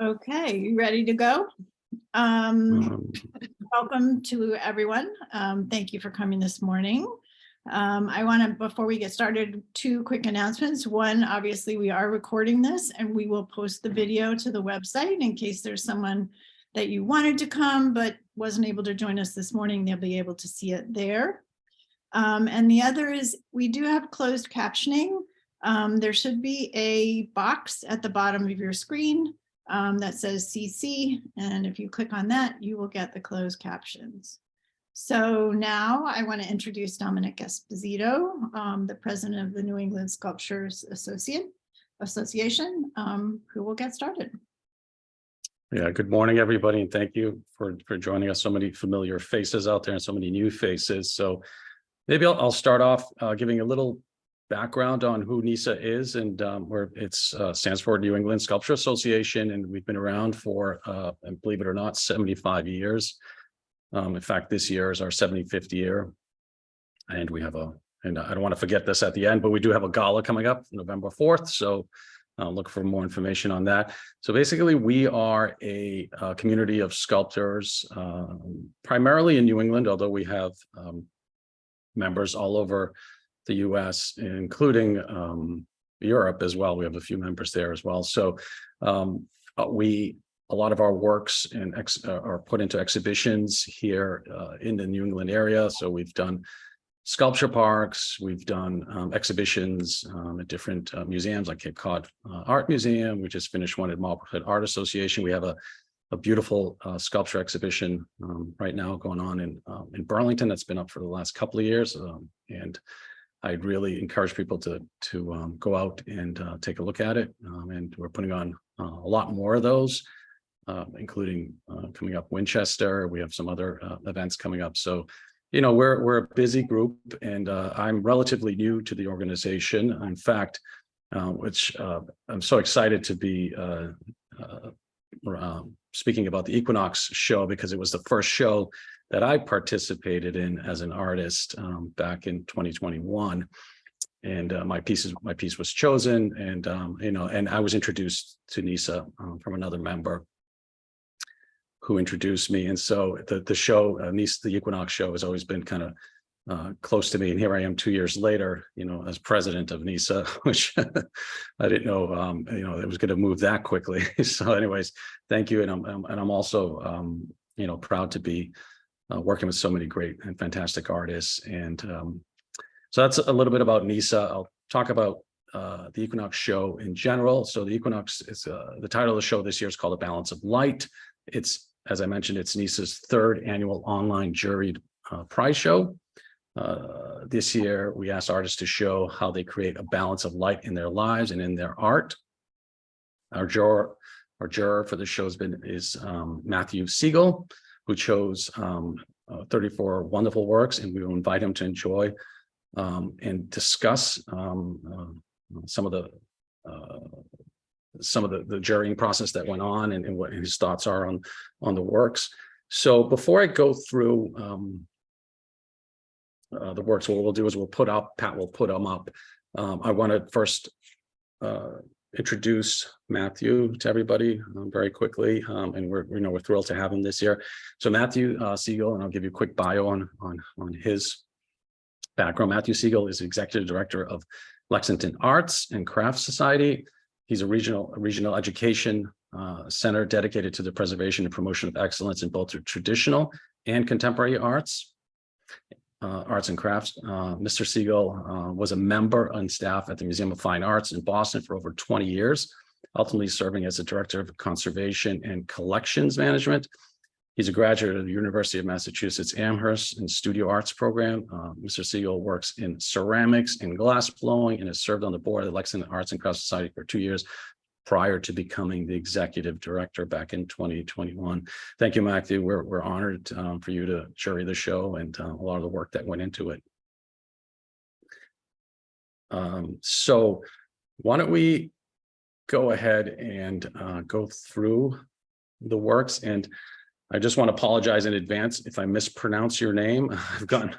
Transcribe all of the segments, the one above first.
Okay, you ready to go? Um, Um, Welcome to everyone. Thank you for coming this morning. I want to, before we get started, two quick announcements. One, obviously, we are recording this and we will post the video to the website in case there's someone that you wanted to come but wasn't able to join us this morning. They'll be able to see it there. And the other is we do have closed captioning. There should be a box at the bottom of your screen that says CC, and if you click on that, you will get the closed captions. So now I want to introduce Dominic Esposito, the president of the New England Sculptures Association, who will get started. Yeah, good morning, everybody, and thank you for joining us. So many familiar faces out there and so many new faces. So maybe I'll start off giving a little background on who NISA is, and where it's stands for New England Sculpture Association, and we've been around for, and believe it or not, 75 years. In fact, this year is our 75th year, and we have and I don't want to forget this at the end, but we do have a gala coming up November 4th. So look for more information on that. So basically, we are a community of sculptors, primarily in New England, although we have members all over the US, including Europe as well. We have a few members there as well. So a lot of our works are put into exhibitions here in the New England area. So we've done sculpture parks, we've done exhibitions at different museums like Cape Cod Art Museum. We just finished one at Marblehead Art Association. We have a beautiful sculpture exhibition right now going on in Burlington that's been up for the last couple of years, and I'd really encourage people to go out and take a look at it. And we're putting on a lot more of those, including coming up Winchester. We have some other events coming up. So, you know, we're a busy group, and I'm relatively new to the organization. In fact, which I'm so excited to be speaking about the Equinox show, because it was the first show that I participated in as an artist back in 2021, and my piece was chosen, and you know, and I was introduced to NISA from another member who introduced me, and so the show, NISA, the Equinox show, has always been kind of close to me, and here I am 2 years later, you know, as president of NISA, which I didn't know, you know, it was going to move that quickly. So, anyways, thank you, and I'm also, you know, proud to be working with so many great and fantastic artists, and so that's a little bit about NISA. I'll talk about the Equinox show in general. So the Equinox is the title of the show this year is called A Balance of Light. It's, as I mentioned, it's NISA's third annual online juried prize show. This year, we asked artists to show how they create a balance of light in their lives and in their art. Our juror for the show is Matthew Siegel, who chose 34 wonderful works, and we will invite him to enjoy and discuss some of the jurying process that went on, and what his thoughts are on the works. So before I go through the works, what we'll do is Pat will put them up. I want to first introduce Matthew to everybody very quickly, and we're thrilled to have him this year. So Matthew Siegel, and I'll give you a quick bio on his background. Matthew Siegel is executive director of Lexington Arts and Crafts Society. He's a regional education center dedicated to the preservation and promotion of excellence in both the traditional and contemporary arts and crafts. Mr. Siegel was a member on staff at the Museum of Fine Arts in Boston for over 20 years, ultimately serving as the director of conservation and collections management. He's a graduate of the University of Massachusetts Amherst in Studio Arts program. Mr. Siegel works in ceramics and glass blowing, and has served on the board of the Lexington Arts and Crafts Society for 2 years prior to becoming the executive director back in 2021. Thank you, Matthew. We're honored for you to jury the show, and a lot of the work that went into it. So why don't we go ahead and go through the works, and I just want to apologize in advance if I mispronounce your name.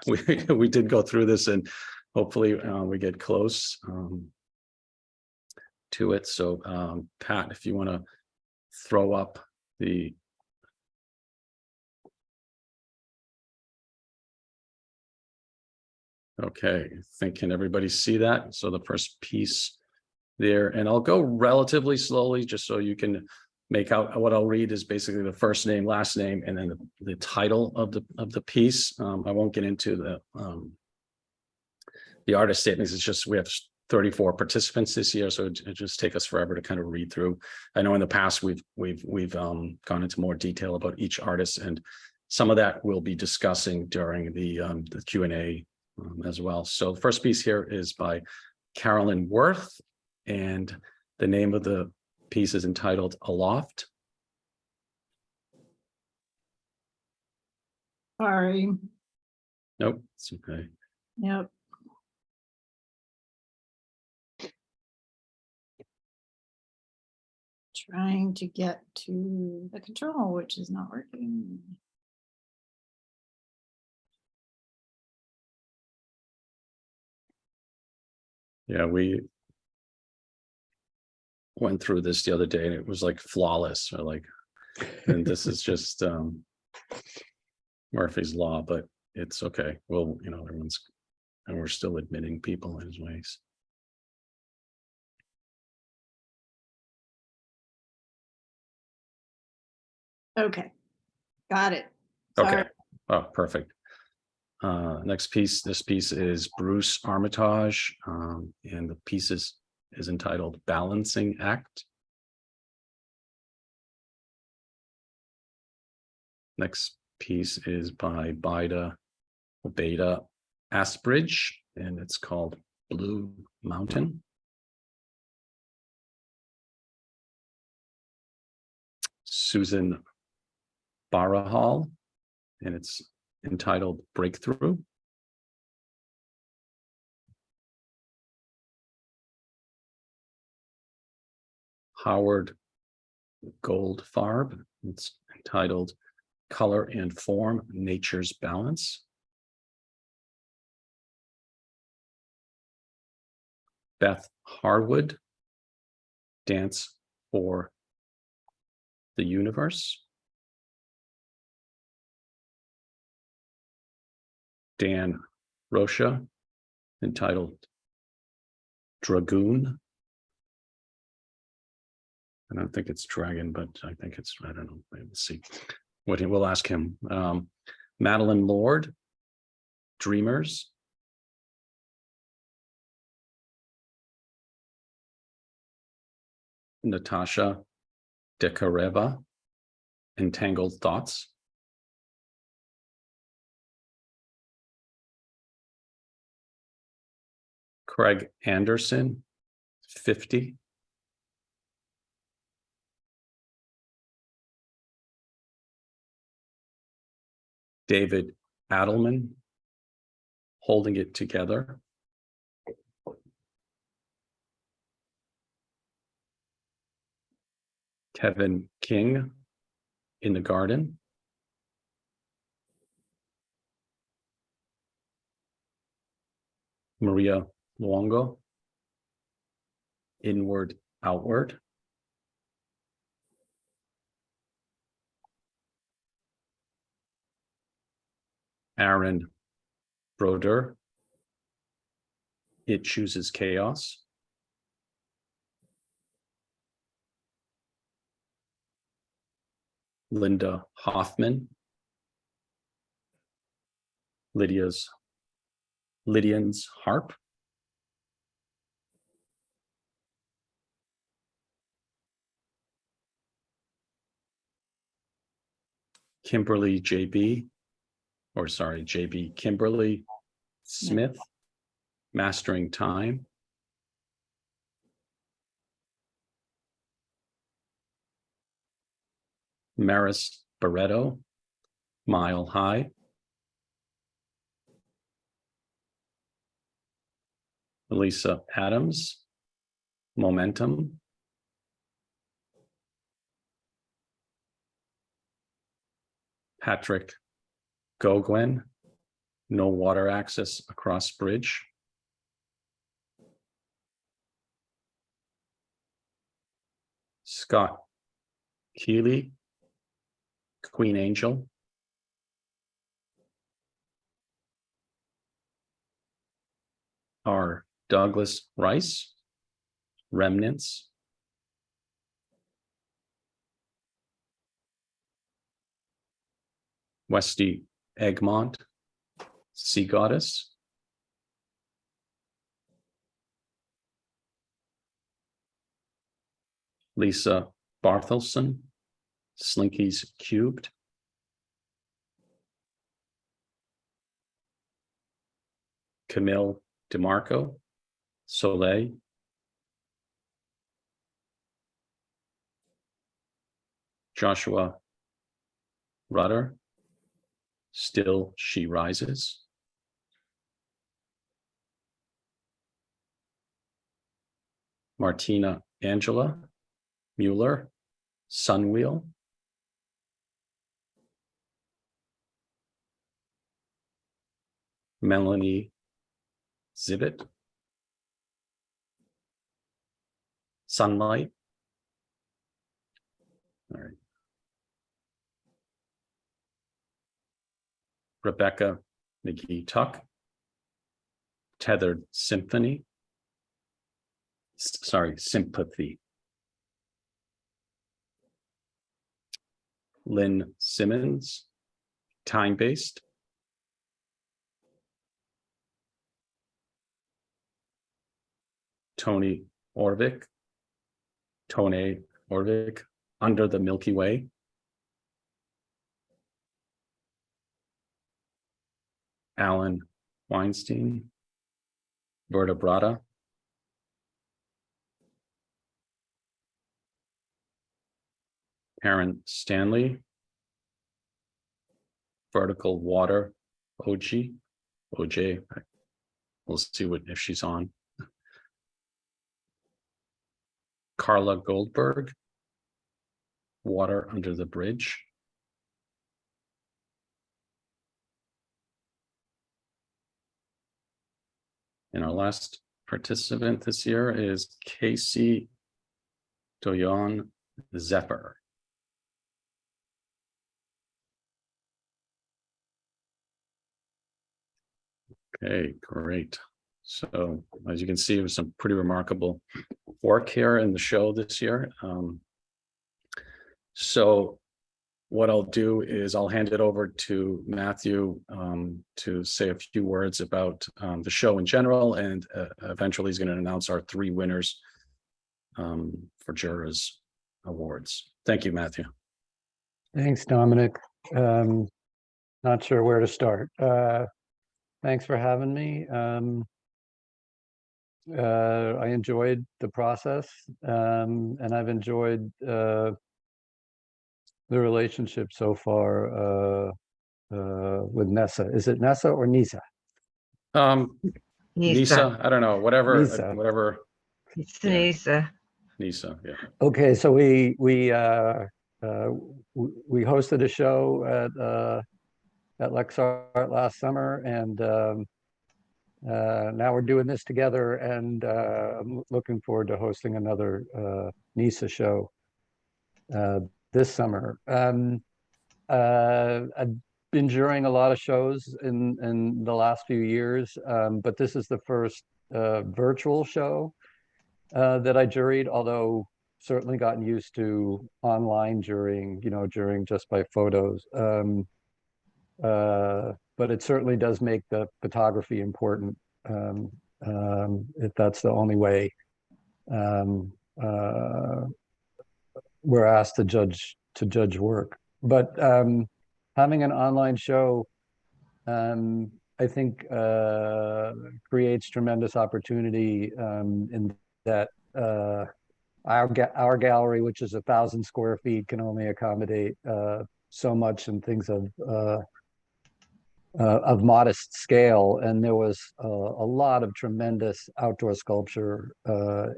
We did go through this, and hopefully we get close to it. So Pat, if you want to throw up the okay, can everybody see that? So the first piece there, and I'll go relatively slowly just so you can make out what I'll read is basically the first name, last name, and then the title of the piece. I won't get into the artist statements. It's just we have 34 participants this year, so it just take us forever to kind of read through. I know in the past we've gone into more detail about each artist, and some of that we'll be discussing during the Q&A as well. So the first piece here is by Carolyn Worth, and the name of the piece is entitled Aloft. Sorry. Nope, it's okay. Yep. Trying to get to the control, which is not working. Yeah, we went through this the other day and it was like flawless. Or like, and this is just Murphy's Law, but it's okay. Well, you know, and we're still admitting people in his ways. Okay, got it. Okay. Sorry. Oh, perfect. Next piece, this piece is Bruce Armitage, and the piece is entitled Balancing Act. Next piece is by Beta Asbridge, and it's called Blue Mountain. Susan Barahal, and it's entitled Breakthrough. Howard Goldfarb, it's entitled Color and Form, Nature's Balance. Beth Harwood, Dance for the Universe. Dan Rocha, entitled Dragoon. I don't think it's Dragon, but I think it's, I don't know. Let's see what we'll ask him. Madeline Lord, Dreamers. Natasha Dekareva, Entangled Thoughts. Craig Anderson, 50. David Adelman, Holding It Together. Kevin King, In the Garden. Maria Luongo, Inward Outward. Aaron Broder, It Chooses Chaos. Linda Hoffman, Lydian's Harp. Kimberly JB Kimberly Smith, Mastering Time. Maris Barreto, Mile High. Elisa Adams, Momentum. Patrick Goguen, No Water Access Across Bridge. Scott Keeley, Queen Angel, are Douglas Rice, Remnants, Westy Egmont, Sea Goddess, Lisa Barthelson, Slinky's Cubed, Camille DeMarco, Soleil, Joshua Rudder, Still She Rises, Martina Angela Mueller, Sunwheel, Melanie Zivit, Sunlight. All right. Rebecca McGee Tuck, Tethered Symphony, Sympathy. Lynn Simmons, Time Based. Tony Orvik, Under the Milky Way. Alan Weinstein, Vertebrata. Karen Stanley, Vertical Water, OJ. We'll see if she's on. Carla Goldberg, Water Under the Bridge. And our last participant this year is Casey Doyon Zephyr. Okay, great. So as you can see, there's some pretty remarkable work here in the show this year. So what I'll do is I'll hand it over to Matthew to say a few words about the show in general, and eventually he's going to announce our 3 winners for Jura's awards. Thank you, Matthew. Thanks, Dominic. Not sure where to start. Thanks for having me. I enjoyed the process, and I've enjoyed the relationship so far with Nessa. Is it Nessa or Nisa? Nisa, I don't know, whatever, Nisa. whatever. It's Yeah. Nisa. Nisa, yeah. Okay, so we hosted a show at Lexart last summer, and now we're doing this together, and I'm looking forward to hosting another NISA show this summer. I've been jurying a lot of shows in the last few years, but this is the first virtual show that I juried, although certainly gotten used to online jurying, jurying just by photos. But it certainly does make the photography important, if that's the only way we're asked to judge work. But having an online show, I think, creates tremendous opportunity in that our gallery, which is 1,000 square feet, can only accommodate so much in things of modest scale, and there was a lot of tremendous outdoor sculpture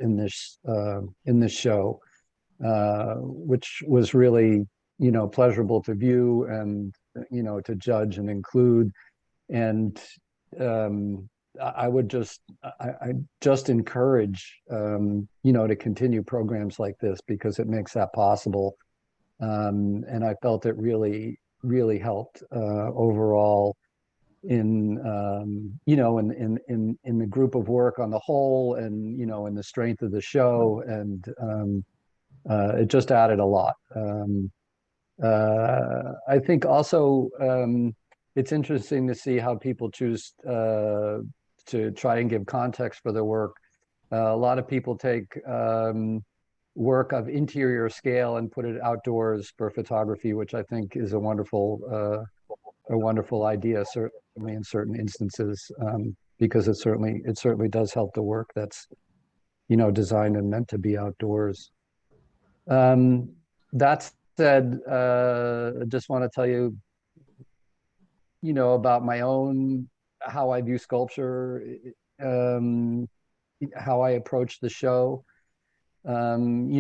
in this show, which was really pleasurable to view and to judge and include. And I just encourage to continue programs like this, because it makes that possible. And I felt it really helped overall in in the group of work on the whole, and in the strength of the show, and it just added a lot. I think also it's interesting to see how people choose to try and give context for their work. A lot of people take work of interior scale and put it outdoors for photography, which I think is a wonderful idea, certainly in certain instances, because it certainly does help the work that's designed and meant to be outdoors. That said, I just want to tell you, about my own, how I view sculpture, how I approach the show, and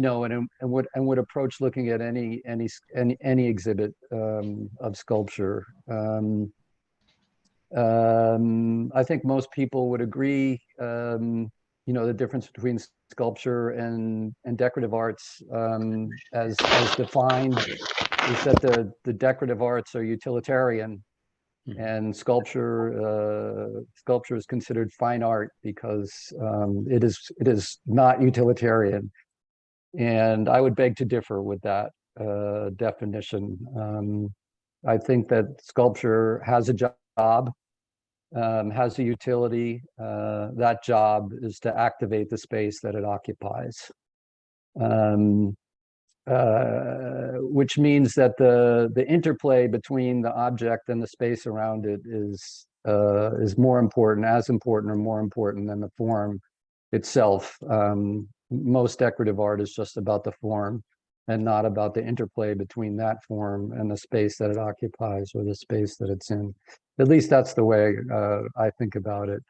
would approach looking at any exhibit of sculpture. I think most people would agree, the difference between sculpture and decorative arts, as defined, is that the decorative arts are utilitarian, and sculpture is considered fine art because it is not utilitarian. And I would beg to differ with that definition. I think that sculpture has a job, has a utility. That job is to activate the space that it occupies. Which means that the interplay between the object and the space around it is more important, as important or more important than the form itself. Most decorative art is just about the form and not about the interplay between that form and the space that it occupies or the space that it's in. At least that's the way I think about it.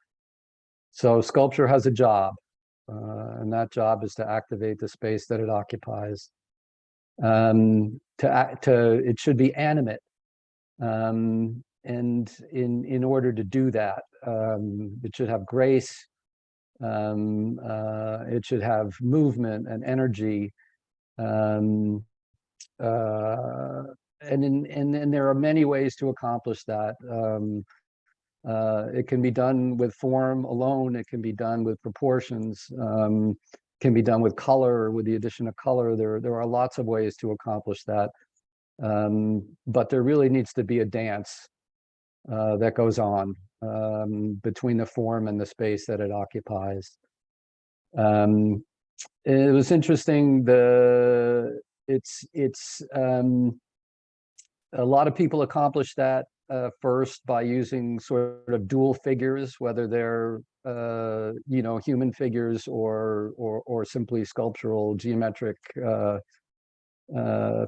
So sculpture has a job, and that job is to activate the space that it occupies. It should be animate, and in order to do that, it should have grace. It should have movement and energy, and there are many ways to accomplish that. It can be done with form alone. It can be done with proportions. Can be done with color, with the addition of color. There are lots of ways to accomplish that. But there really needs to be a dance that goes on between the form and the space that it occupies. It was interesting. A lot of people accomplish that first by using sort of dual figures, whether they're human figures or simply sculptural geometric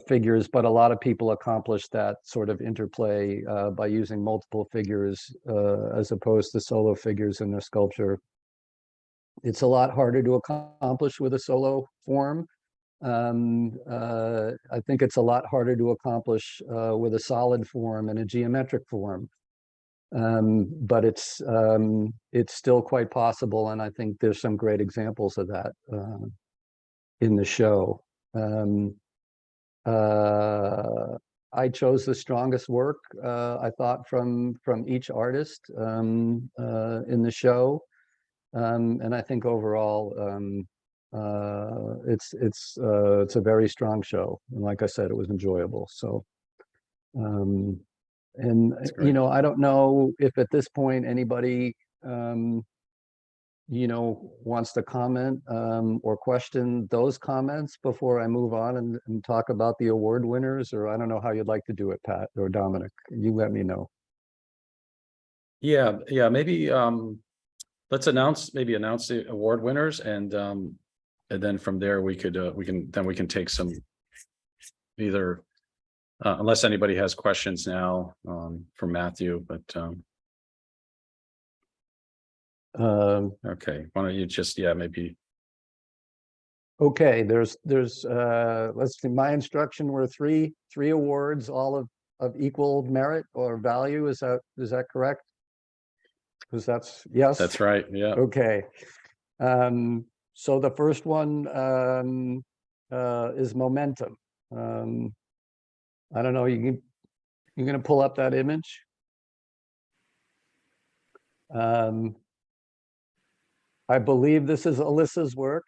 figures. But a lot of people accomplish that sort of interplay by using multiple figures as opposed to solo figures in their sculpture. It's a lot harder to accomplish with a solo form. I think it's a lot harder to accomplish with a solid form and a geometric form. But it's still quite possible, and I think there's some great examples of that in the show. I chose the strongest work, I thought, from each artist in the show, and I think overall it's a very strong show, and like I said, it was enjoyable. So and I don't know if at this point anybody wants to comment or question those comments before I move on and talk about the award winners, or I don't know how you'd like to do it, Pat or Dominic. You let me know. Yeah, maybe let's announce the award winners, and then from there we can take some, either unless anybody has questions now for Matthew, but okay, why don't you just maybe. Okay, there's let's see, my instruction were three awards, all of equal merit or value. Is that correct? Because yes, that's right. Yeah. Okay. So the first one is momentum. I don't know, you're gonna pull up that image? I believe this is Alyssa's work.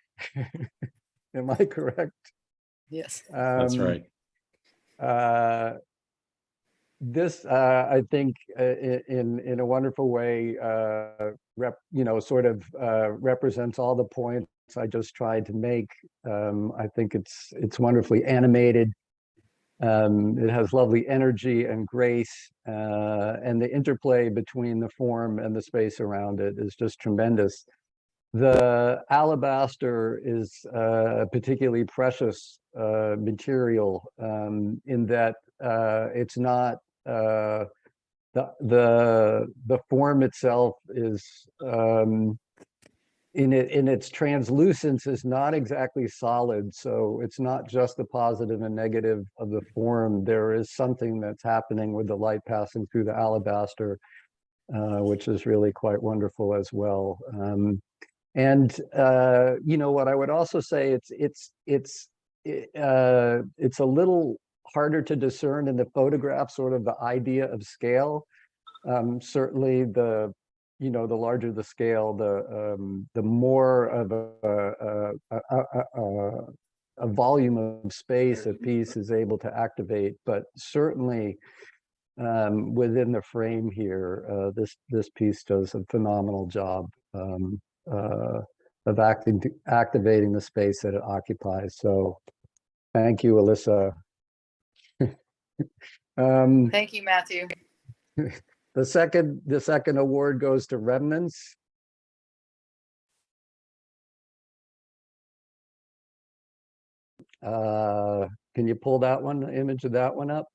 Am I correct? Yes. That's right. This, I think, in a wonderful way, represents all the points I just tried to make. I think it's wonderfully animated. It has lovely energy and grace, and the interplay between the form and the space around it is just tremendous. The alabaster is a particularly precious material, in that it's not the form itself is in its translucence is not exactly solid, so it's not just the positive and negative of the form. There is something that's happening with the light passing through the alabaster, which is really quite wonderful as well. And what I would also say, it's a little harder to discern in the photograph, sort of the idea of scale. Certainly the larger the scale, the more of a volume of space a piece is able to activate. But certainly within the frame here, this piece does a phenomenal job of activating the space that it occupies. So thank you, Alyssa. Thank you, Matthew. The second award goes to Remnants. Can you pull that one, the image of that one up?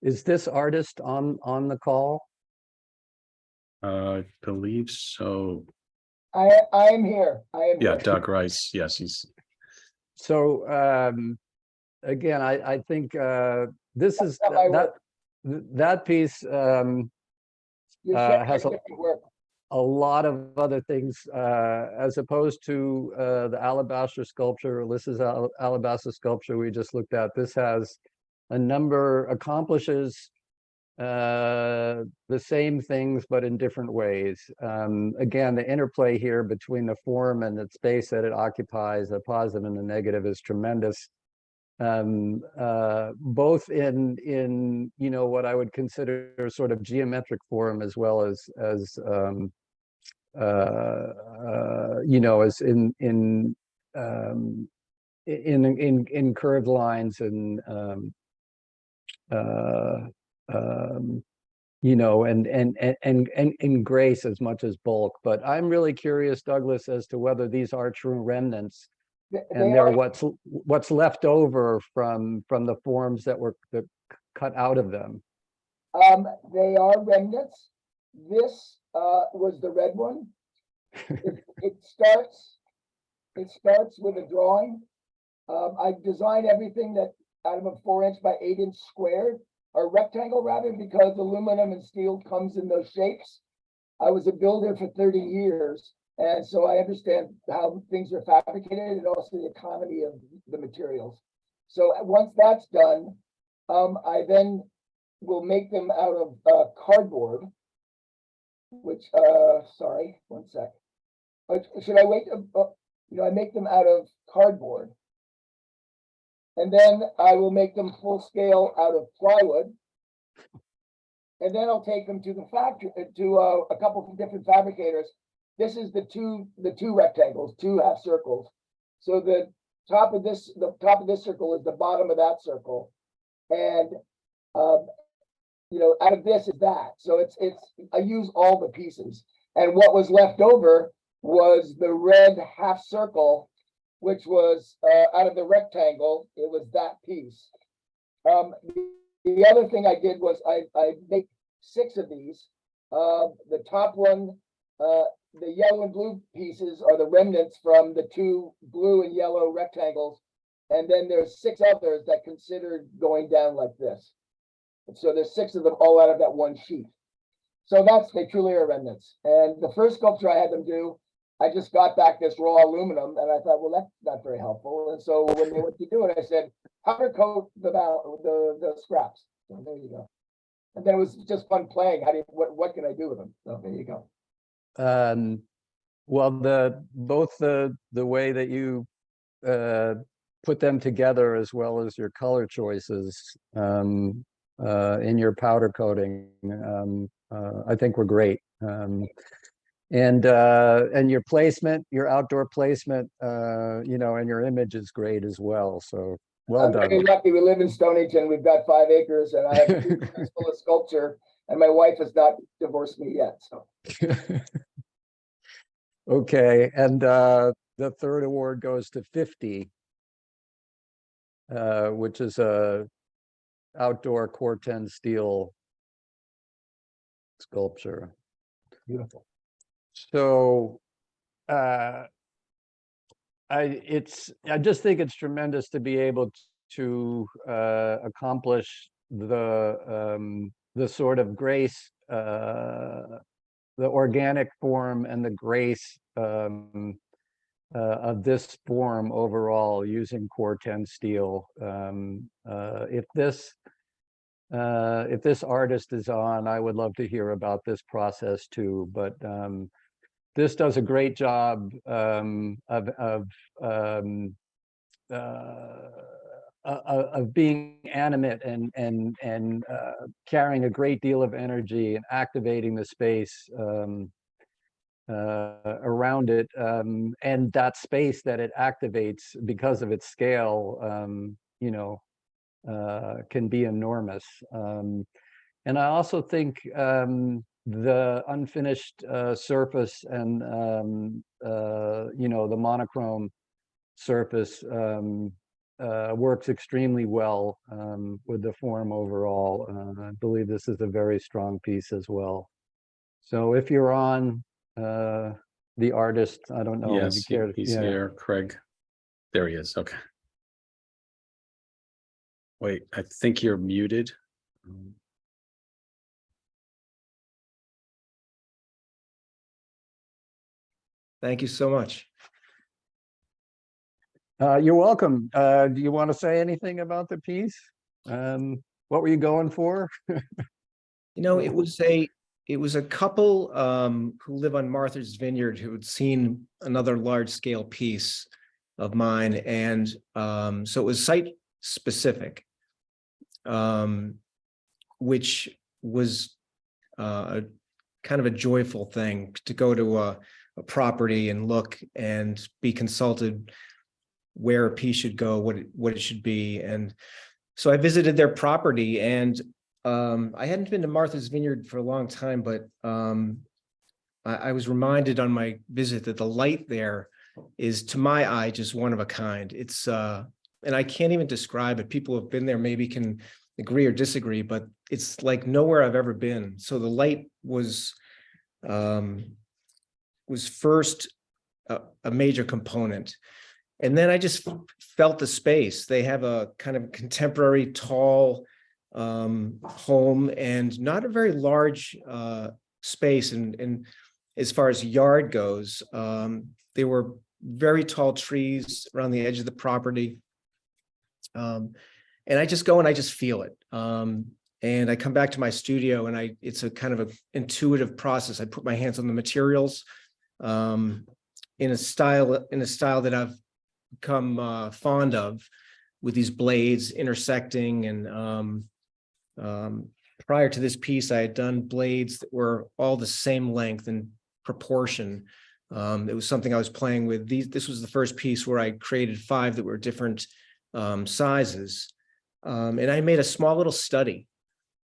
Is this artist on the call? I believe so. I am here. I am Yeah, here. Doug Rice. Yes, he's. So again, I think this is that piece You're has showing different work. a lot of other things, as opposed to the alabaster sculpture, Alyssa's alabaster sculpture we just looked at. This has accomplishes the same things, but in different ways. Again, the interplay here between the form and the space that it occupies, the positive and the negative, is tremendous. Both in what I would consider sort of geometric form, as well as as in curved lines and and grace as much as bulk. But I'm really curious, Douglas, as to whether these are true remnants, and they're what's left over from the forms that were cut out of them. They are remnants. This was the red one. It starts with a drawing. I designed everything that out of a 4-inch by 8-inch square, or rectangle rather, because aluminum and steel comes in those shapes. I was a builder for 30 years, and so I understand how things are fabricated and also the economy of the materials. So once that's done, I then will make them out of cardboard, which, sorry, one sec. Should I wait? I make them out of cardboard. And then I will make them full scale out of plywood. And then I'll take them to the factory, to a couple of different fabricators. This is the two rectangles, 2 half circles. So the top of this circle is the bottom of that circle. And out of this is that. So I use all the pieces. And what was left over was the red half circle, which was out of the rectangle. It was that piece. The other thing I did was I make 6 of these. The top one, the yellow and blue pieces are the remnants from the 2 blue and yellow rectangles. And then there's 6 others that considered going down like this. So there's 6 of them all out of that one sheet. So they truly are remnants. And the first sculpture I had them do I just got back this raw aluminum, and I thought, well, that's not very helpful. And so when they went to do it, I said, powder coat the scraps. So there you go. And then it was just fun playing. What can I do with them? So there you go. Well, both the way that you put them together, as well as your color choices in your powder coating, I think were great. And your placement, your outdoor placement, you know, and your image is great as well. So well I'm done. very lucky. We live in Stonington. We've got 5 acres, and I have 2 acres full of sculpture. And my wife has not divorced me yet. So Okay, and the third award goes to 50, which is a outdoor Corten steel sculpture. beautiful. So I just think it's tremendous to be able to accomplish the sort of grace, the organic form and the grace of this form overall using Corten steel. If this artist is on, I would love to hear about this process too. But this does a great job of being animate and carrying a great deal of energy and activating the space around it, and that space that it activates because of its scale, you know, can be enormous. And I also think the unfinished surface and you know, the monochrome surface works extremely well with the form overall. I believe this is a very strong piece as well. So if you're on the artist, I don't know. Yes, he's here, Craig. There he is. Okay. Wait, I think you're muted. Thank you so much. You're welcome. Do you want to say anything about the piece? What were you going for? You know, it was a couple who live on Martha's Vineyard who had seen another large scale piece of mine, and so it was site specific, which was a kind of a joyful thing to go to a property and look and be consulted where a piece should go, what it should be. And so I visited their property, and I hadn't been to Martha's Vineyard for a long time, but I was reminded on my visit that the light there is, to my eye, just one of a kind. It's and I can't even describe it. People who have been there maybe can agree or disagree, but it's like nowhere I've ever been. So the light was first a major component. And then I just felt the space. They have a kind of contemporary, tall home, and not a very large space. And as far as yard goes, there were very tall trees around the edge of the property. And I just go and I just feel it. And I come back to my studio, and it's a kind of an intuitive process. I put my hands on the materials in a style that I've become fond of, with these blades intersecting. And prior to this piece, I had done blades that were all the same length and proportion. It was something I was playing with. This was the first piece where I created 5 that were different sizes. And I made a small little study,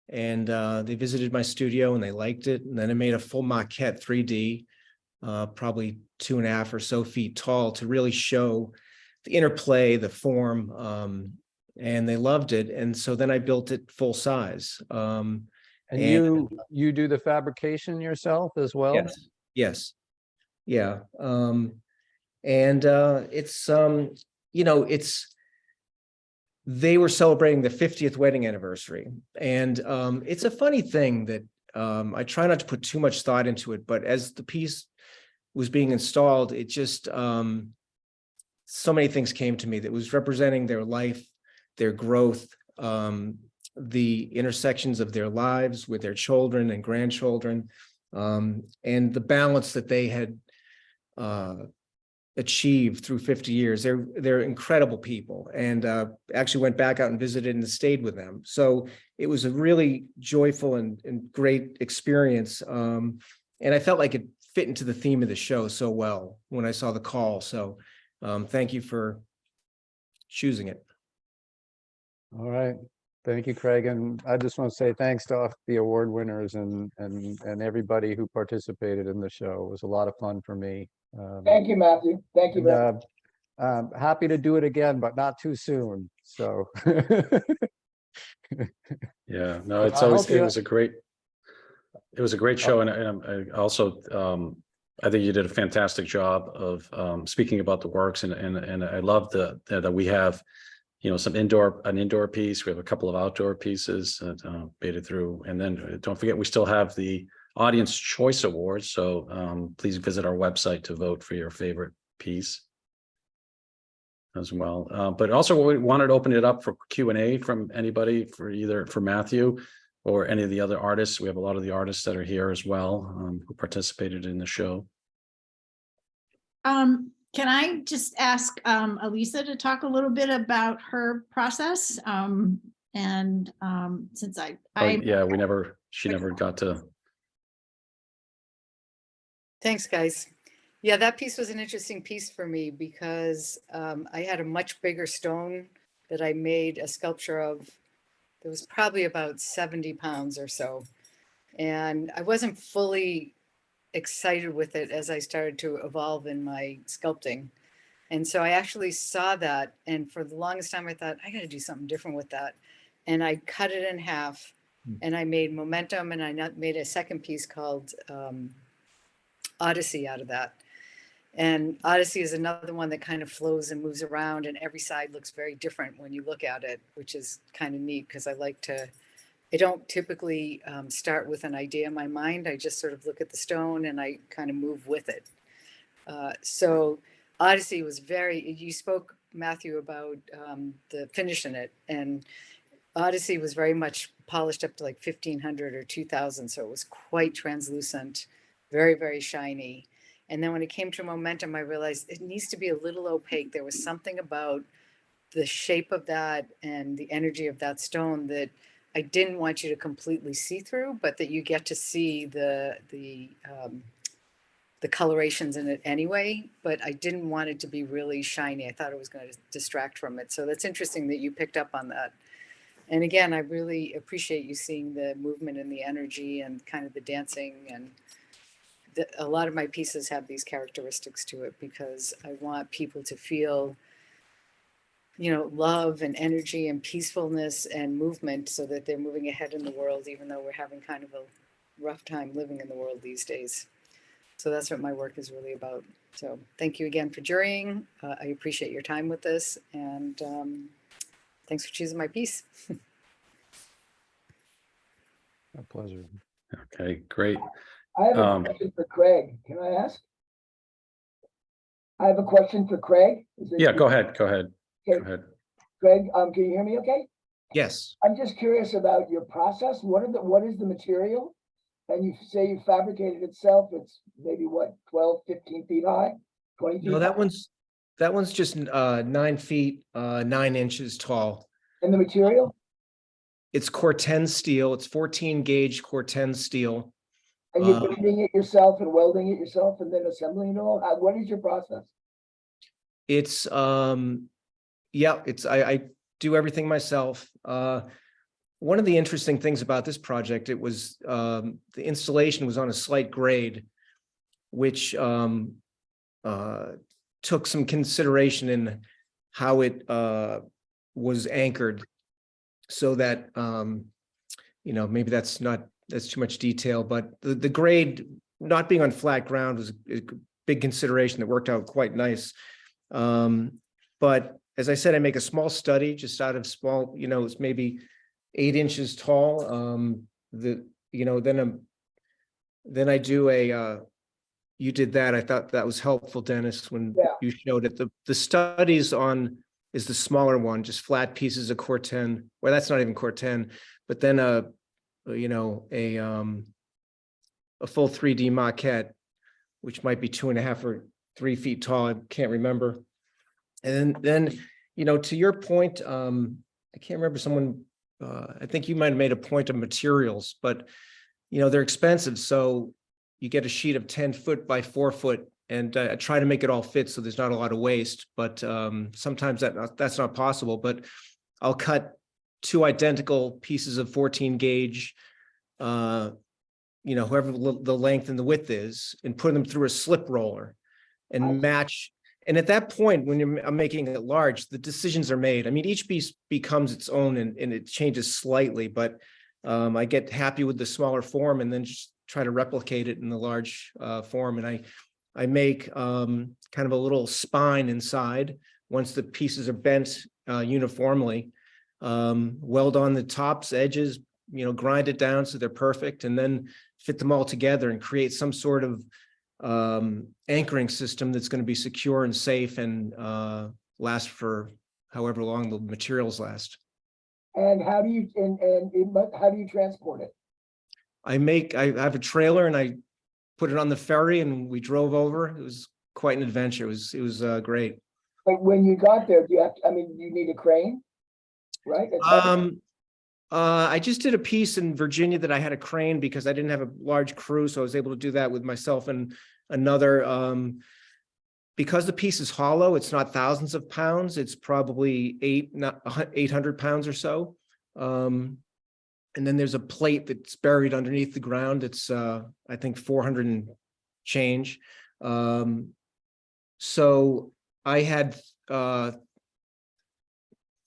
and they visited my studio and they liked it. And then I made a full maquette 3D, probably 2.5 or so feet tall, to really show the interplay, the form, and they loved it. And so then I built it full size. And you do the fabrication yourself as well? Yes. Yeah. It's you know, they were celebrating the 50th wedding anniversary. And it's a funny thing that I try not to put too much thought into it, but as the piece was being installed, it just, so many things came to me that was representing their life, their growth, the intersections of their lives with their children and grandchildren, and the balance that they had achieved through 50 years. They're incredible people, and actually went back out and visited and stayed with them. So it was a really joyful and great experience. And I felt like it fit into the theme of the show so well when I saw the call. So thank you for choosing it. All right. Thank you, Craig. And I just want to say thanks to the award winners and everybody who participated in the show. It was a lot of fun for me. Thank you, Matthew. Thank you very much. Happy to do it again, but not too soon. So Yeah, no, it's I always, hope you- it was a great show. And I also, I think you did a fantastic job of speaking about the works, and I love that we have, you know, an indoor piece. We have a couple of outdoor pieces that made it through. And then don't forget, we still have the Audience Choice Awards. So please visit our website to vote for your favorite piece as well. But also we wanted to open it up for Q&A from anybody, for Matthew or any of the other artists. We have a lot of the artists that are here as well, who participated in the show. Can I just ask Elisa to talk a little bit about her process? Since she never got to. Thanks, guys. Yeah, that piece was an interesting piece for me because I had a much bigger stone that I made a sculpture of. It was probably about 70 pounds or so. And I wasn't fully excited with it as I started to evolve in my sculpting. And so I actually saw that. And for the longest time, I thought, I got to do something different with that. And I cut it in half and I made momentum, and I made a second piece called Odyssey out of that. And Odyssey is another one that kind of flows and moves around, and every side looks very different when you look at it, which is kind of neat because I don't typically start with an idea in my mind. I just sort of look at the stone and I kind of move with it. So Odyssey was you spoke, Matthew, about the finish in it, and Odyssey was very much polished up to like 1500 or 2000. So it was quite translucent, very, very shiny. And then when it came to momentum, I realized it needs to be a little opaque. There was something about the shape of that and the energy of that stone that I didn't want you to completely see through, but that you get to see the colorations in it anyway. But I didn't want it to be really shiny. I thought it was going to distract from it. So that's interesting that you picked up on that. And again, I really appreciate you seeing the movement and the energy and kind of the dancing, and a lot of my pieces have these characteristics to it because I want people to feel, you know, love and energy and peacefulness and movement so that they're moving ahead in the world, even though we're having kind of a rough time living in the world these days. So that's what my work is really about. So thank you again for jurying. I appreciate your time with this, and thanks for choosing my piece. a pleasure. Okay, great. I have a question for Craig. Can I ask? I have a question for Craig. Yeah, go ahead. Go ahead. Okay. Go ahead. Craig, can you hear me okay? Yes. I'm just curious about your process. What is the material? And you say you fabricated itself. It's maybe what, 12, 15 feet high, 20 feet No, high? that one's just 9 feet, 9 inches tall. And the material? It's Corten steel. It's 14 gauge Corten steel. And you're bending it yourself and welding it yourself and then assembling it all? What is your process? It's yeah, I do everything myself. One of the interesting things about this project, it was the installation was on a slight grade, which took some consideration in how it was anchored, so that you know, maybe that's too much detail, but the grade not being on flat ground was a big consideration that worked out quite nice. But as I said, I make a small study just out of small, you know, it's maybe 8 inches tall. Then I do you did that. I thought that was helpful, Dennis, when Yeah. you showed it. The studies on is the smaller one, just flat pieces of Corten. Well, that's not even Corten, but then a full 3D maquette, which might be 2.5 or 3 feet tall. I can't remember. And then, to your point, I can't remember someone, I think you might have made a point of materials, but they're expensive. So you get a sheet of 10 foot by 4 foot, and I try to make it all fit so there's not a lot of waste, but sometimes that's not possible. But I'll cut 2 identical pieces of 14 gauge, whoever the length and the width is, and put them through a slip roller and match. And at that point, when I'm making it large, the decisions are made. I mean, each piece becomes its own and it changes slightly, but I get happy with the smaller form and then just try to replicate it in the large form. And I make kind of a little spine inside once the pieces are bent uniformly, weld on the tops, edges, grind it down so they're perfect, and then fit them all together and create some sort of anchoring system that's going to be secure and safe and last for however long the materials last. And how do you how do you transport it? I have a trailer and I put it on the ferry and we drove over. It was quite an adventure. It was great. Like when you got there, you need a crane, right? I just did a piece in Virginia that I had a crane because I didn't have a large crew, so I was able to do that with myself and another. Because the piece is hollow, it's not thousands of pounds. It's probably 800 pounds or so. And then there's a plate that's buried underneath the ground. It's I think 400 and change. So I had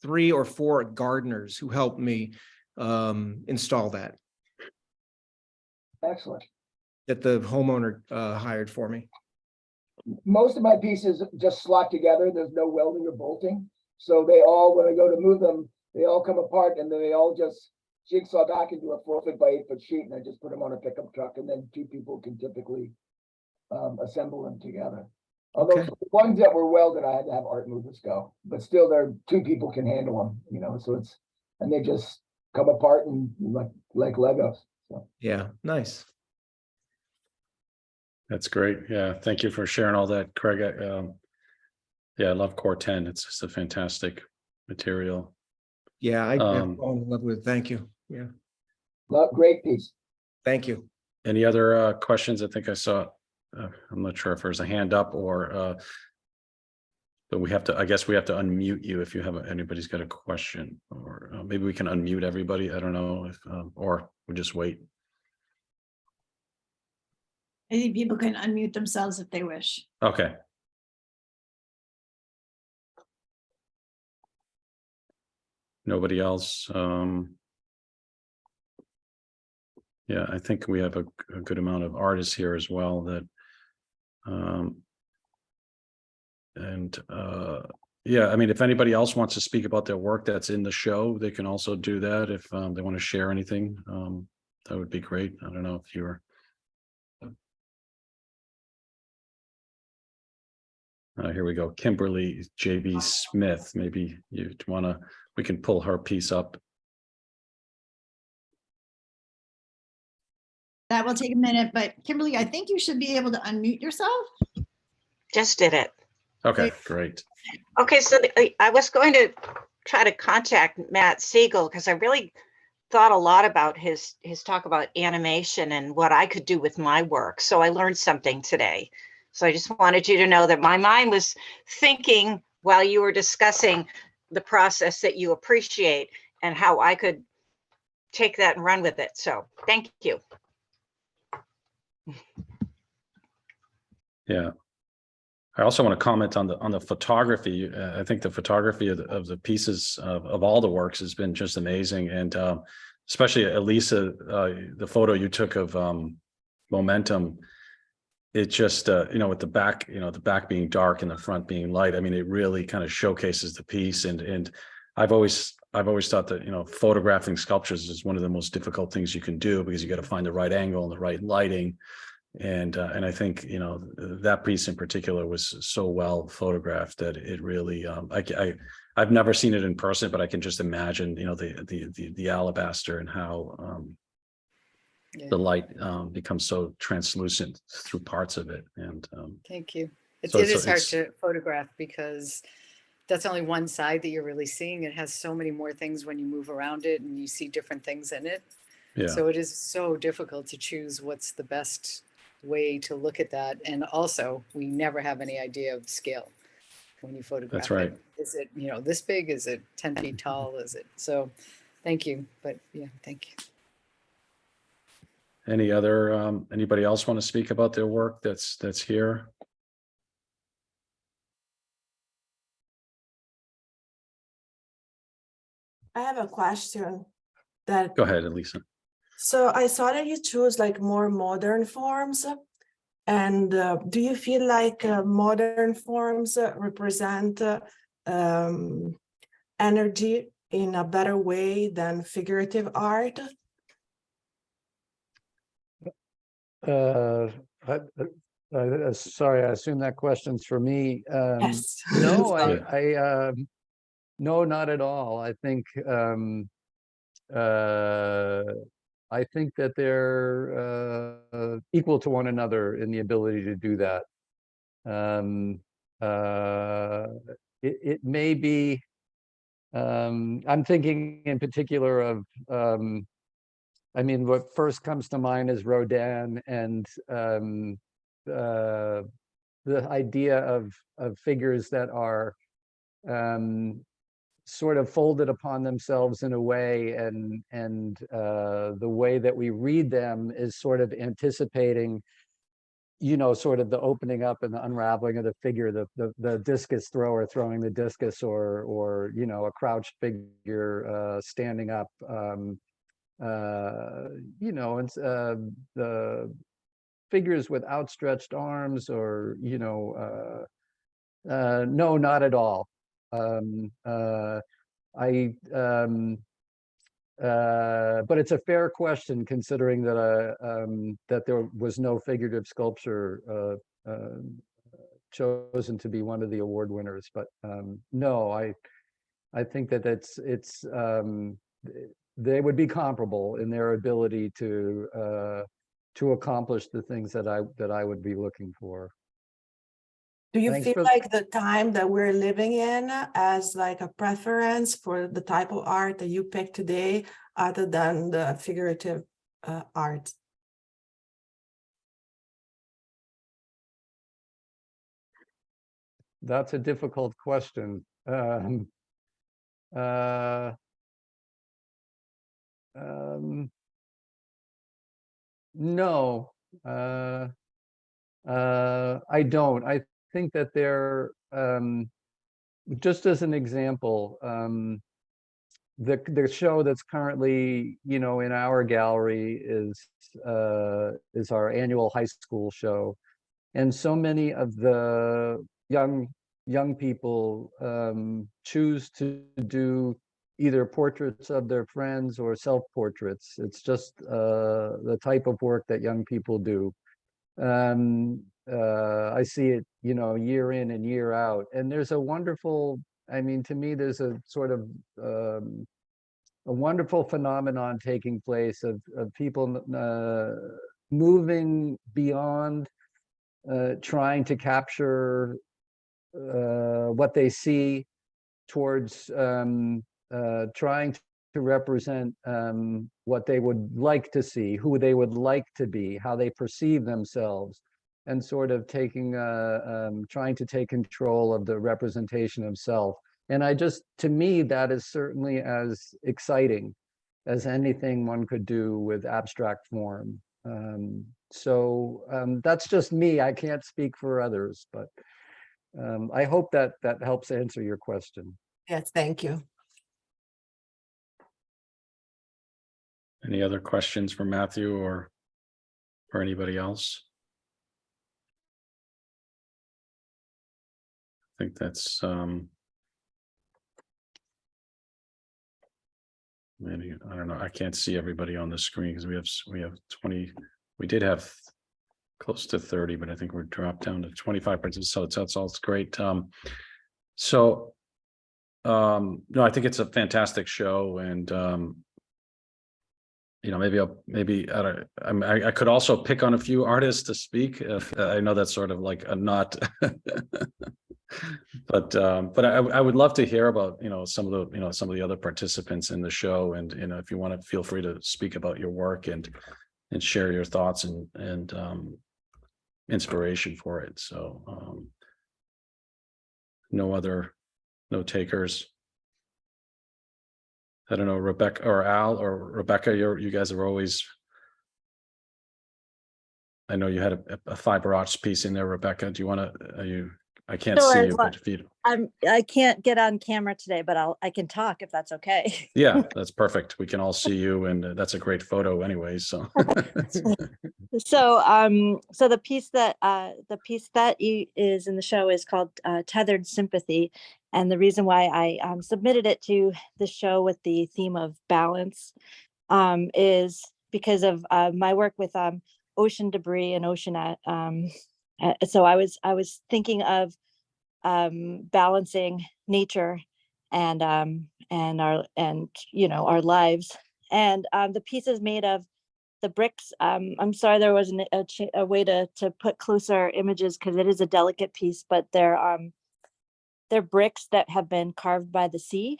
3 or 4 gardeners who helped me install that. Excellent. That the homeowner hired for me. Most of my pieces just slot together. There's no welding or bolting. So they all, when I go to move them, they all come apart and then they all just jigsaw back into a 4 foot by 8 foot sheet, and I just put them on a pickup truck, and then 2 people can typically assemble them together. Although Okay. the ones that were welded, I had to have art movers go, but still, there 2 people can handle them. So and they just come apart and like Legos. So. Yeah, nice. That's great. Yeah, thank you for sharing all that, Craig. I love Corten. It's just a fantastic material. Yeah, I fallen in love with it. Thank you. Yeah, Great piece. thank you. Any other questions? I think I saw, I'm not sure if there's a hand up or, but I guess we have to unmute you if you have, anybody's got a question, or maybe we can unmute everybody. I don't know if, or we just wait. I think people can unmute themselves if they wish. Okay. Nobody else? Yeah, I think we have a good amount of artists here as well that, yeah, I mean, if anybody else wants to speak about their work that's in the show, they can also do that if they want to share anything. That would be great. I don't know if you're. Here we go. Kimberly JB Smith. Maybe you want to, we can pull her piece up. That will take a minute, but Kimberly, I think you should be able to unmute yourself. Just did it. Okay, great. Okay, so I was going to try to contact Matt Siegel because I really thought a lot about his talk about animation and what I could do with my work. So I learned something today. So I just wanted you to know that my mind was thinking while you were discussing the process that you appreciate and how I could take that and run with it. So thank you. Yeah. I also want to comment on the photography. I think the photography of the pieces of all the works has been just amazing, and especially Elisa, the photo you took of Momentum. It just with the back, the back being dark and the front being light. I mean, it really kind of showcases the piece. And I've always thought that photographing sculptures is one of the most difficult things you can do because you got to find the right angle and the right lighting. And I think, that piece in particular was so well photographed that it really, I've never seen it in person, but I can just imagine, the alabaster and how Yeah, the light becomes so translucent through parts of it. And thank you. so It is hard it's, to photograph because that's only one side that you're really seeing. It has so many more things when you move around it and you see different things in it. yeah, So it is so difficult to choose what's the best way to look at that. And also, we never have any idea of scale when you that's photograph right. it. Is it, this big? Is it 10 feet tall? Is it? So thank you. But yeah, thank you. Anybody else want to speak about their work that's here? I have a question that, Go ahead, Elisa. so I saw that you choose like more modern forms. And do you feel like modern forms represent energy in a better way than figurative art? Uh, Sorry, I assume that question's for me. Yes. No, Sorry. no, not at all. Uh, I think that they're equal to one another in the ability to do that. Um, uh, it may be, I'm thinking in particular of, what first comes to mind is Rodin and the idea of figures that are sort of folded upon themselves in a way, and the way that we read them is sort of anticipating, sort of the opening up and the unraveling of the figure, the discus thrower throwing the discus, or a crouched figure standing up, and the figures with outstretched arms, or no, not at all. I But it's a fair question, considering that there was no figurative sculpture chosen to be one of the award winners. But no, I think that they would be comparable in their ability to accomplish the things that I would be looking for. Do you Thanks feel for- like the time that we're living in as like a preference for the type of art that you pick today, other than the figurative art? That's a difficult question. Uh, no, I don't. I think that they're, just as an example, the show that's currently, in our gallery is our annual high school show, and so many of the young people choose to do either portraits of their friends or self-portraits. It's just the type of work that young people do. I see it, year in and year out, and there's a wonderful, to me, there's a sort of a wonderful phenomenon taking place of people moving beyond trying to capture what they see, towards trying to represent what they would like to see, who they would like to be, how they perceive themselves, and sort of trying to take control of the representation of self. And to me, that is certainly as exciting as anything one could do with abstract form. That's just me. I can't speak for others, but I hope that helps answer your question. Yes, thank you. Any other questions for Matthew or anybody else? I think that's maybe, I don't know. I can't see everybody on the screen because we have 20. We did have close to 30, but I think we're dropped down to 25%. So that's all great. No, I think it's a fantastic show, and I could also pick on a few artists to speak. If I know that's sort of like a not, but I would love to hear about some of the other participants in the show, and if you want to, feel free to speak about your work and share your thoughts and inspiration for it. So no takers. I don't know, Rebecca or Al or Rebecca, you guys are always. I know you had a fiber arts piece in there, Rebecca. Do you want to? I can't Sure, see as you, long- but if you. I can't get on camera today, but I can talk if that's okay. Yeah, that's perfect. We can all see you, and that's a great photo, anyway. So. So the piece that is in the show is called Tethered Sympathy, and the reason why I submitted it to the show with the theme of balance is because of my work with ocean debris and ocean. So I was thinking of balancing nature and our lives, and the piece is made of the bricks. I'm sorry there wasn't a way to put closer images because it is a delicate piece, but they're bricks that have been carved by the sea.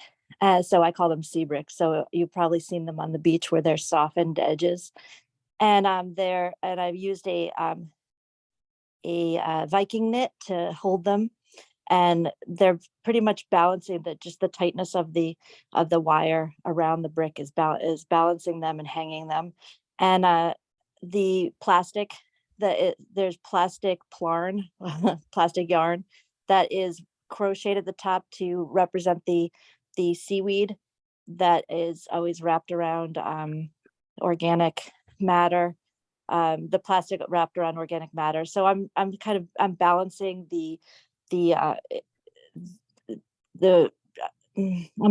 So I call them sea bricks. So you've probably seen them on the beach where they're softened edges. And I've used a Viking knit to hold them. And they're pretty much balancing just the tightness of the wire around the brick is balancing them and hanging them. And the plastic, there's plastic plarn, plastic yarn that is crocheted at the top to represent the seaweed that is always wrapped around organic matter. The plastic wrapped around organic matter. So I'm balancing I'm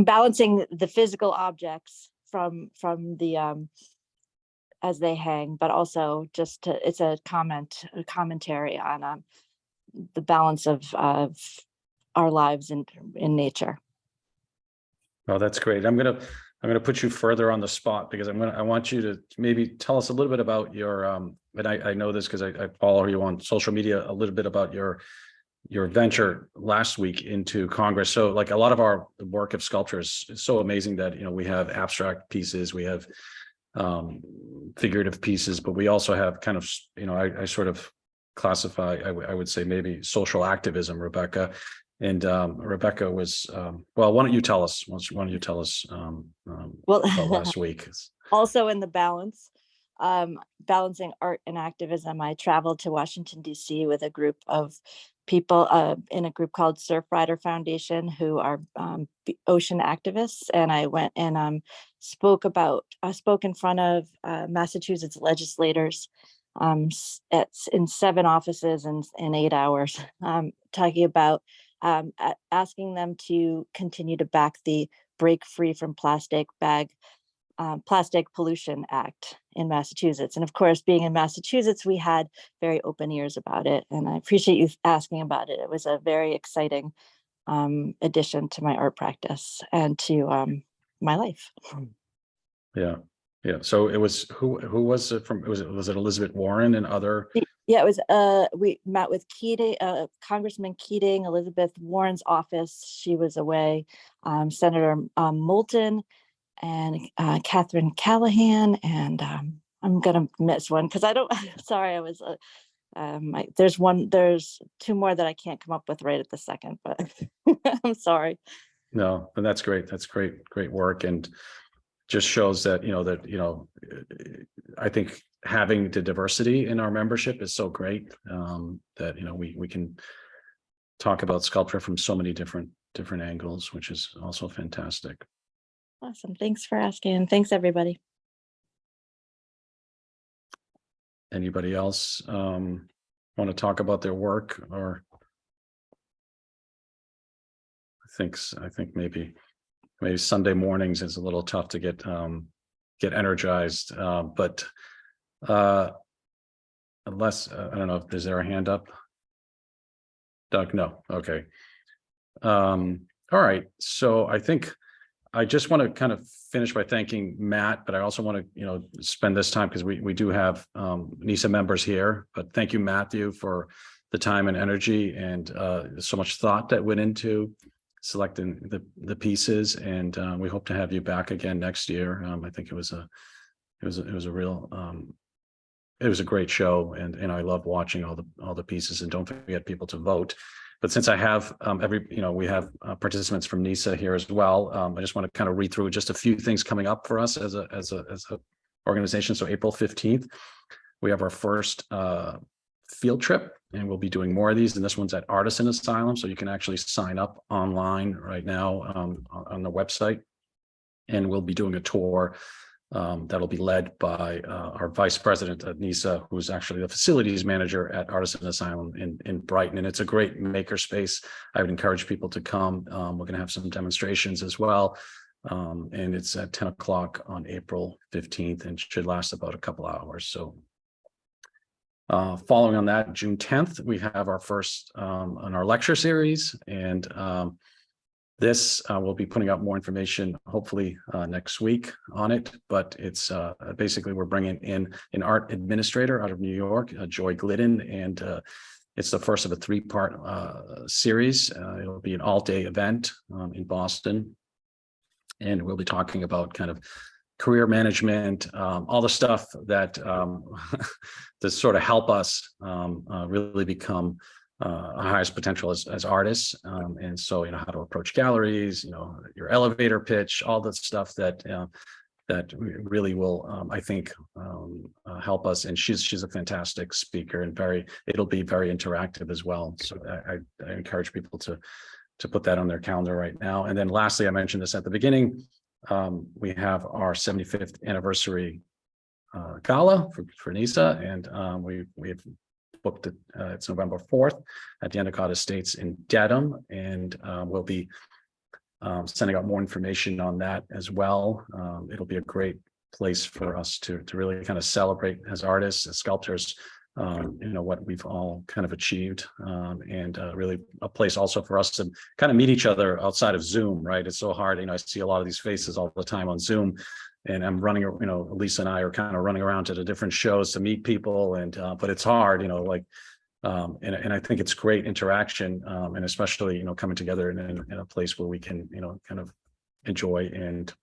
balancing the physical objects from the as they hang, but also it's a commentary on the balance of our lives in nature. Oh, that's great. I'm gonna put you further on the spot because I want you to maybe tell us a little bit about your and I know this because I follow you on social media, a little bit about your venture last week into Congress. So like a lot of our work of sculptors, it's so amazing that we have abstract pieces, we have figurative pieces, but we also have kind of I sort of classify, I would say maybe social activism, Rebecca. And Rebecca was well, why don't you tell us Well, about last week? Also in the balance, balancing art and activism, I traveled to Washington, D.C. with a group of people in a group called Surfrider Foundation, who are ocean activists. And I went and spoke in front of Massachusetts legislators in 7 offices in 8 hours, talking about asking them to continue to back the Break Free from Plastic Pollution Act in Massachusetts. And of course, being in Massachusetts, we had very open ears about it. And I appreciate you asking about it. It was a very exciting addition to my art practice and to my life. Yeah. So it was who was it from? Was it Elizabeth Warren and other? Yeah, it was we met with Keating, Congressman Keating, Elizabeth Warren's office. She was away, Senator Moulton, and Catherine Callahan, and I'm gonna miss one because I don't. Sorry, I was. There's 2 more that I can't come up with right at the second, but I'm sorry. No, and that's great. That's great work, and just shows that I think having the diversity in our membership is so great that we can talk about sculpture from so many different angles, which is also fantastic. Awesome. Thanks for asking. And thanks, everybody. Anybody else want to talk about their work? Or I think maybe Sunday mornings is a little tough to get energized. But unless, I don't know, is there a hand up? Doug, no, okay. All right, so I think I just want to kind of finish by thanking Matt, but I also want to, spend this time because we do have NISA members here, but thank you, Matthew, for the time and energy and so much thought that went into selecting the pieces, and we hope to have you back again next year. I think it was a great show, and I love watching all the pieces, and don't forget people to vote. But since I have we have participants from NISA here as well, I just want to kind of read through just a few things coming up for us as a organization. So April 15th, we have our first field trip, and we'll be doing more of these. And this one's at Artisan Asylum, so you can actually sign up online right now on the website, and we'll be doing a tour that'll be led by our vice president at NISA, who's actually the facilities manager at Artisan Asylum in Brighton. And it's a great makerspace. I would encourage people to come. We're going to have some demonstrations as well. And it's at 10 o'clock on April 15th and should last about a couple hours. So following on that, June 10th, we have our first on our lecture series. And this we'll be putting out more information hopefully next week on it, but it's basically we're bringing in an art administrator out of New York, Joy Glidden, and it's the first of a 3-part series. It'll be an all-day event in Boston, and we'll be talking about kind of career management, all the stuff that to sort of help us really become our highest potential as artists. And so, how to approach galleries, your elevator pitch, all the stuff that really will, I think, help us. And she's a fantastic speaker, and it'll be very interactive as well. So I encourage people to put that on their calendar right now. And then lastly, I mentioned this at the beginning, we have our 75th anniversary gala for NISA, and we've booked it. It's November 4th at the Endicott Estates in Dedham, and we'll be sending out more information on that as well. It'll be a great place for us to really kind of celebrate as artists, as sculptors, what we've all kind of achieved, and really a place also for us to kind of meet each other outside of Zoom, right? It's so hard. I see a lot of these faces all the time on Zoom, and I'm running, Lisa and I are kind of running around to the different shows to meet people, and but it's hard, and I think it's great interaction, and especially, coming together in a place where we can, kind of enjoy and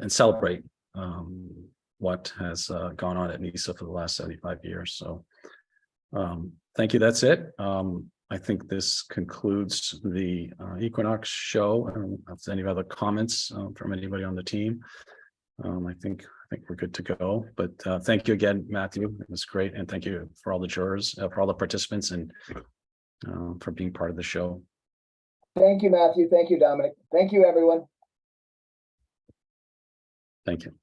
celebrate what has gone on at NISA for the last 75 years. So thank you. That's it. I think this concludes the Equinox show. I don't know if there's any other comments from anybody on the team. I think we're good to go. But thank you again, Matthew. It was great, and thank you for all the jurors, for all the participants, and for being part of the show. Thank you, Matthew. Thank you, Dominic. Thank you, everyone. Thank you.